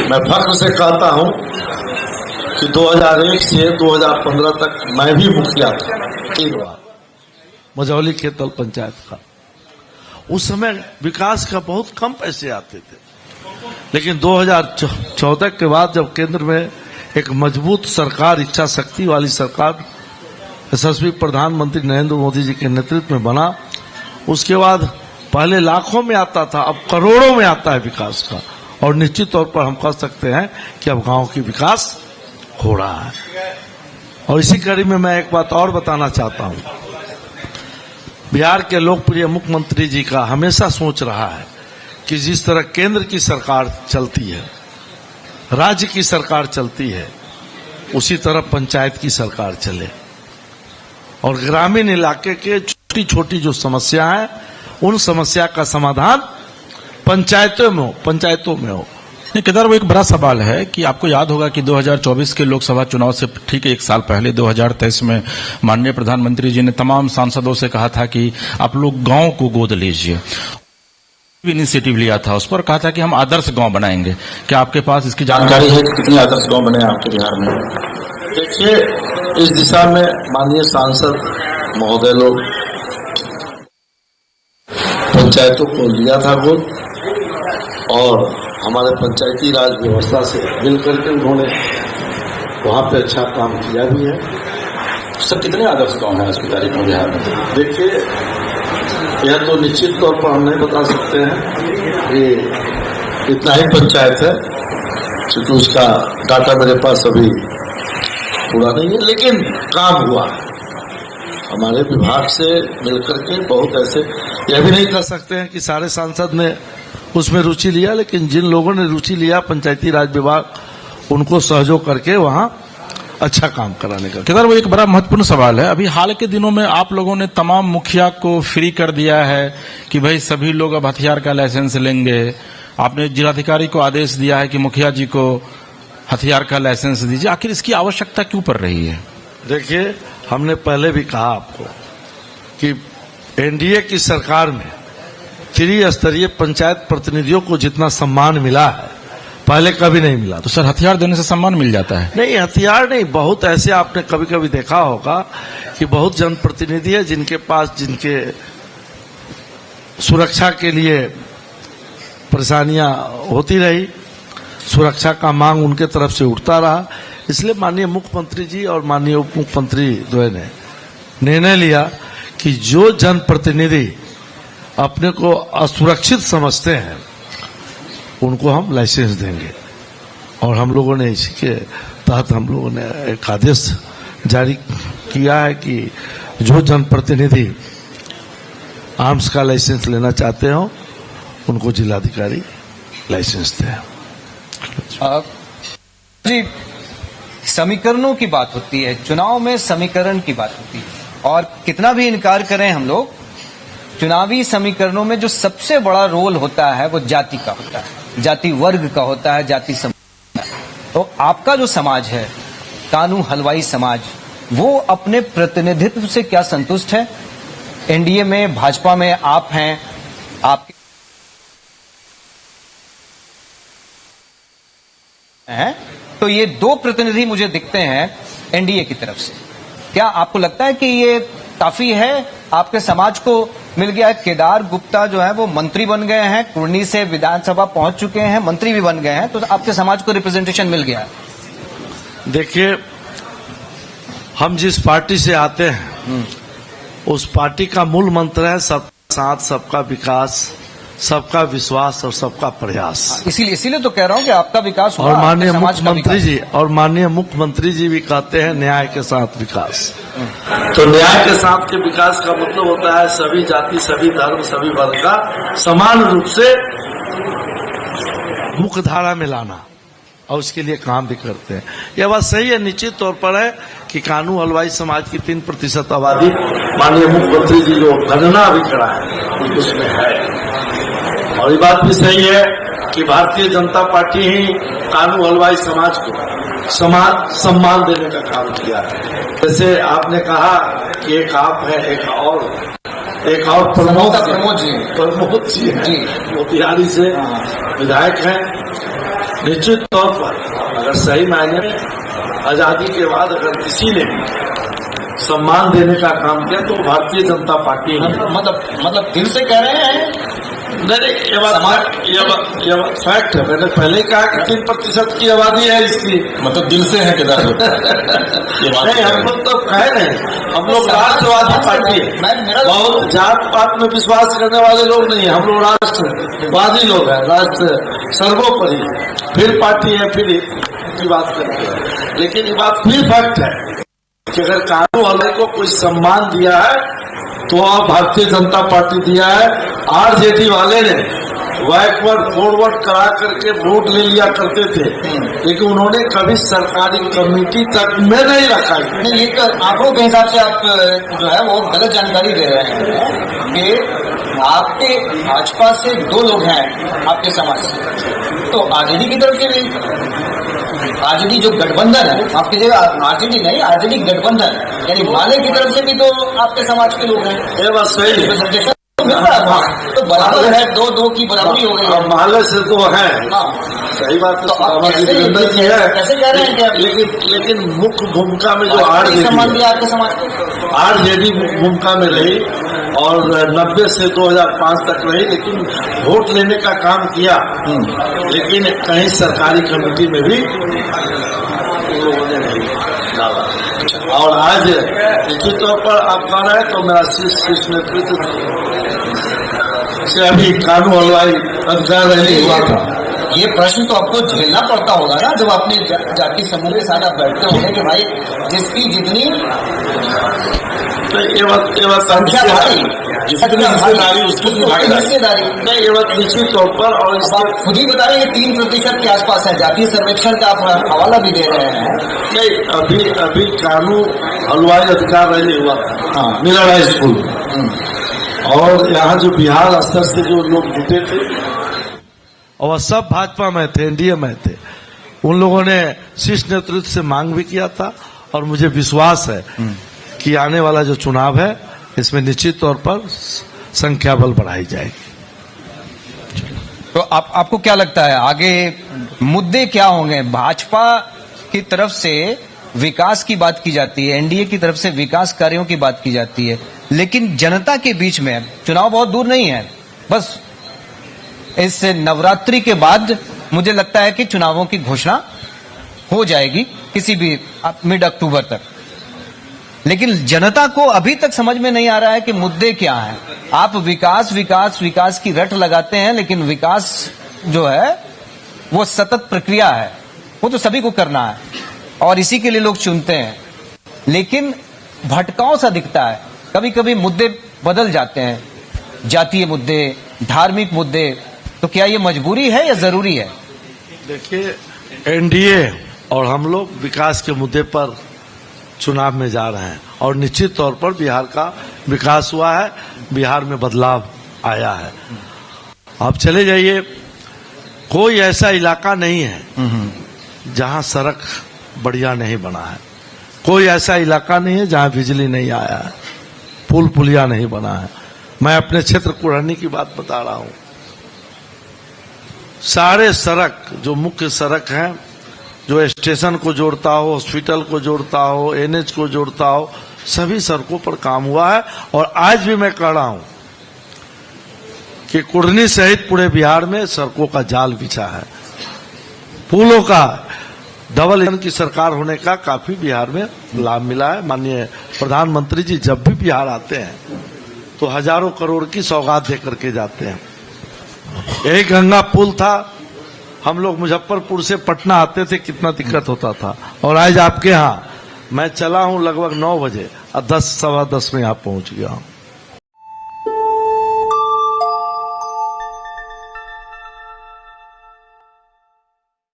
मैं फख्र से कहता हूं कि 2001 से 2015 तक मैं भी मुखिया था 3 बार मझौली खेतल पंचायत का। उस समय विकास का बहुत कम पैसे आते थे, लेकिन 2014 के बाद जब केंद्र में एक मजबूत सरकार, इच्छा शक्ति वाली सरकार यशस्वी प्रधानमंत्री नरेंद्र मोदी जी के नेतृत्व में बना, उसके बाद पहले लाखों में आता था, अब करोड़ों में आता है विकास का। और निश्चित तौर पर हम कह सकते हैं कि अब गांव की विकास हो रहा है। और इसी कड़ी में मैं एक बात और बताना चाहता हूं, बिहार के लोकप्रिय मुख्यमंत्री जी का हमेशा सोच रहा है कि जिस तरह केंद्र की सरकार चलती है, राज्य की सरकार चलती है, उसी तरह पंचायत की सरकार चले और ग्रामीण इलाके के छोटी छोटी जो समस्या है, उन समस्या का समाधान पंचायतों में हो। केदार, वो एक बड़ा सवाल है कि आपको याद होगा कि 2024 के लोकसभा चुनाव से ठीक 1 साल पहले 2023 में माननीय प्रधानमंत्री जी ने तमाम सांसदों से कहा था कि आप लोग गांव को गोद लीजिए। इनिशिएटिव लिया था, उस पर कहा था कि हम आदर्श गांव बनाएंगे। क्या आपके पास इसकी जानकारी है कि कितने आदर्श गांव बने आपके बिहार में? देखिए, इस दिशा में माननीय सांसद महोदय लोग पंचायतों को लिया था गोद और हमारे पंचायती राज व्यवस्था से मिलकर के उन्होंने वहां पे अच्छा काम किया भी है। सर, कितने आदर्श गांव हैं आज की तारीख में बिहार में? देखिए, यह तो निश्चित तौर पर हम नहीं बता सकते हैं कि इतना ही पंचायत है, क्योंकि उसका डाटा मेरे पास अभी पूरा नहीं है, लेकिन काम हुआ हमारे विभाग से मिलकर के। बहुत ऐसे, यह भी नहीं कह सकते हैं कि सारे सांसद ने उसमें रुचि लिया, लेकिन जिन लोगों ने रुचि लिया पंचायती राज विभाग उनको सहयोग करके वहां अच्छा काम कराने का। केदार, वो एक बड़ा महत्वपूर्ण सवाल है। अभी हाल के दिनों में आप लोगों ने तमाम मुखिया को फ्री कर दिया है कि भाई सभी लोग अब हथियार का लाइसेंस लेंगे। आपने जिलाधिकारी को आदेश दिया है कि मुखिया जी को हथियार का लाइसेंस दीजिए। आखिर इसकी आवश्यकता क्यों पड़ रही है? देखिए, हमने पहले भी कहा आपको कि एनडीए की सरकार में त्रिस्तरीय पंचायत प्रतिनिधियों को जितना सम्मान मिला है पहले कभी नहीं मिला। तो सर, हथियार देने से सम्मान मिल जाता है? नहीं, हथियार नहीं। बहुत ऐसे आपने कभी कभी देखा होगा कि बहुत जनप्रतिनिधि है जिनके पास, जिनके सुरक्षा के लिए परेशानियां होती रही, सुरक्षा का मांग उनके तरफ से उठता रहा। इसलिए माननीय मुख्यमंत्री जी और माननीय उप मुख्यमंत्री द्वय ने निर्णय लिया कि जो जनप्रतिनिधि अपने को असुरक्षित समझते हैं उनको हम लाइसेंस देंगे। और हम लोगों ने इसी के तहत हम लोगों ने एक आदेश जारी किया है कि जो जनप्रतिनिधि आर्म्स का लाइसेंस लेना चाहते हो उनको जिलाधिकारी लाइसेंस दें। जी, समीकरणों की बात होती है, चुनाव में समीकरण की बात होती है, और कितना भी इनकार करें हम लोग, चुनावी समीकरणों में जो सबसे बड़ा रोल होता है वो जाति का होता है, जाति वर्ग का होता है, जाति समाज। तो आपका जो समाज है, कानू हलवाई समाज, वो अपने प्रतिनिधित्व से क्या संतुष्ट है? एनडीए में, भाजपा में आप हैं, आपके हैं, तो ये 2 प्रतिनिधि मुझे दिखते हैं एनडीए की तरफ से। क्या आपको लगता है कि ये काफी है? आपके समाज को मिल गया है। केदार गुप्ता जो है वो मंत्री बन गए हैं, कुर्नी से विधानसभा पहुंच चुके हैं, मंत्री भी बन गए हैं, तो आपके समाज को रिप्रेजेंटेशन मिल गया है। देखिए, हम जिस पार्टी से आते हैं उस पार्टी का मूल मंत्र है सबका साथ, सबका विकास, सबका विश्वास और सबका प्रयास। इसीलिए तो कह रहा हूं कि आपका विकास हुआ। और माननीय मुख्यमंत्री जी भी कहते हैं न्याय के साथ विकास। तो न्याय के साथ के विकास का मतलब होता है सभी जाति, सभी धर्म, सभी वर्ग का समान रूप से मुख्य धारा में लाना, और उसके लिए काम भी करते हैं। यह बात सही है, निश्चित तौर पर है कि कानू हलवाई समाज की 3% आबादी माननीय मुख्यमंत्री जी जो गणना भी करा है उसमें है। और ये बात भी सही है कि भारतीय जनता पार्टी ही कानू हलवाई समाज को सम्मान देने का काम किया है। जैसे आपने कहा कि एक आप है, एक और प्रमोद जी मोतिहारी से विधायक हैं। निश्चित तौर पर अगर सही मायने में आजादी के बाद अगर किसी ने सम्मान देने का काम किया तो भारतीय जनता पार्टी है। मतलब दिल से कह रहे हैं? नहीं, ये बात फैक्ट है। मैंने पहले कहा कि 3% की आबादी है इसकी, मतलब दिल से है केदार नहीं, हम लोग तो कहे नहीं, हम लोग राष्ट्रवादी पार्टी है। बहुत जात पात में विश्वास करने वाले लोग नहीं है, हम लोग राष्ट्रवादी लोग हैं, राष्ट्र सर्वोपरि, फिर पार्टी है, फिर की बात करते हैं। लेकिन ये बात फिर फैक्ट है कि अगर कानून वाले को कोई सम्मान दिया है तो भारतीय जनता पार्टी दिया है। आरजेडी वाले ने बैकवर्ड फॉरवर्ड करा करके वोट ले लिया करते थे, लेकिन उन्होंने कभी सरकारी कमेटी तक में नहीं रखा। नहीं, ये तो आंकड़ों के हिसाब से आप जो है वो गलत जानकारी दे रहे हैं कि आपके भाजपा से 2 लोग हैं आपके समाज से, तो आरजेडी की तरफ से भी, आरजेडी जो गठबंधन है, आपकी जगह आरजेडी नहीं, आरजेडी गठबंधन यानी माले की तरफ से भी तो आपके समाज के लोग हैं। ये बात सही है, तो बराबर है, 2-2 की बराबरी हो गई है। माले से तो है, सही बात है, कैसे कह रहे हैं कि लेकिन मुख्य भूमिका में जो सम्मान दिया आपके समाज को, आरजेडी मुख्य भूमिका में रही और 90 से 2005 तक रही, लेकिन वोट लेने का काम किया, लेकिन कहीं सरकारी कमेटी में भी लोगों ने नहीं डाला। और आज निश्चित तौर पर आप कह रहे हैं तो मेरा शीर्ष नेतृत्व से अभी कानून हलवाई अधिकार नहीं हुआ था। ये प्रश्न तो आपको झेलना पड़ता होगा ना, जब अपने जाति समूह के साथ आप बैठते होंगे कि भाई जिसकी जितनी तो ये बात संख्याधारी जितनी हिस्सेदारी उसकी हिस्सेदारी नहीं, ये बात निश्चित तौर पर। और आप खुद ही बता रहे हैं 3% के आसपास है, जातीय सर्वेक्षण का आप हवाला भी दे रहे हैं। नहीं, अभी कानून हलवाई अधिकार नहीं हुआ था मिलर हाई स्कूल, और यहाँ जो बिहार स्तर से जो लोग जुटे थे और सब भाजपा में थे, एनडीए में थे, उन लोगों ने शीर्ष नेतृत्व से मांग भी किया था। और मुझे विश्वास है कि आने वाला जो चुनाव है इसमें निश्चित तौर पर संख्या बल बढ़ाई जाएगी। तो आपको क्या लगता है आगे मुद्दे क्या होंगे? भाजपा की तरफ से विकास की बात की जाती है, एनडीए की तरफ से विकास कार्यों की बात की जाती है, लेकिन जनता के बीच में चुनाव बहुत दूर नहीं है, बस इस नवरात्रि के बाद मुझे लगता है कि चुनावों की घोषणा हो जाएगी किसी भी मिड अक्टूबर तक। लेकिन जनता को अभी तक समझ में नहीं आ रहा है कि मुद्दे क्या हैं। आप विकास विकास विकास की रट लगाते हैं, लेकिन विकास जो है वो सतत प्रक्रिया है, वो तो सभी को करना है और इसी के लिए लोग चुनते हैं। लेकिन भटकाव सा दिखता है, कभी कभी मुद्दे बदल जाते हैं, जातीय मुद्दे, धार्मिक मुद्दे। तो क्या ये मजबूरी है या जरूरी है? देखिए, एनडीए और हम लोग विकास के मुद्दे पर चुनाव में जा रहे हैं और निश्चित तौर पर बिहार का विकास हुआ है, बिहार में बदलाव आया है। आप चले जाइए, कोई ऐसा इलाका नहीं है जहां सड़क बढ़िया नहीं बना है, कोई ऐसा इलाका नहीं है जहां बिजली नहीं आया है, पुल पुलिया नहीं बना है। मैं अपने क्षेत्र कुढ़नी की बात बता रहा हूं, सारे सड़क जो मुख्य सड़क हैं, जो स्टेशन को जोड़ता हो, हॉस्पिटल को जोड़ता हो, एनएच को जोड़ता हो, सभी सड़कों पर काम हुआ है। और आज भी मैं कह रहा हूं कि कुढ़नी सहित पूरे बिहार में सड़कों का जाल बिछा है। पुलों का डबल इंजन की सरकार होने का काफी बिहार में लाभ मिला है। माननीय प्रधानमंत्री जी जब भी बिहार आते हैं तो हजारों करोड़ की सौगात दे करके जाते हैं। यही गंगा पुल था, हम लोग मुजफ्फरपुर से पटना आते थे, कितना दिक्कत होता था। और आज आपके यहाँ मैं चला हूं लगभग 9 बजे और 10 सवा 10 में यहाँ पहुंच गया हूं।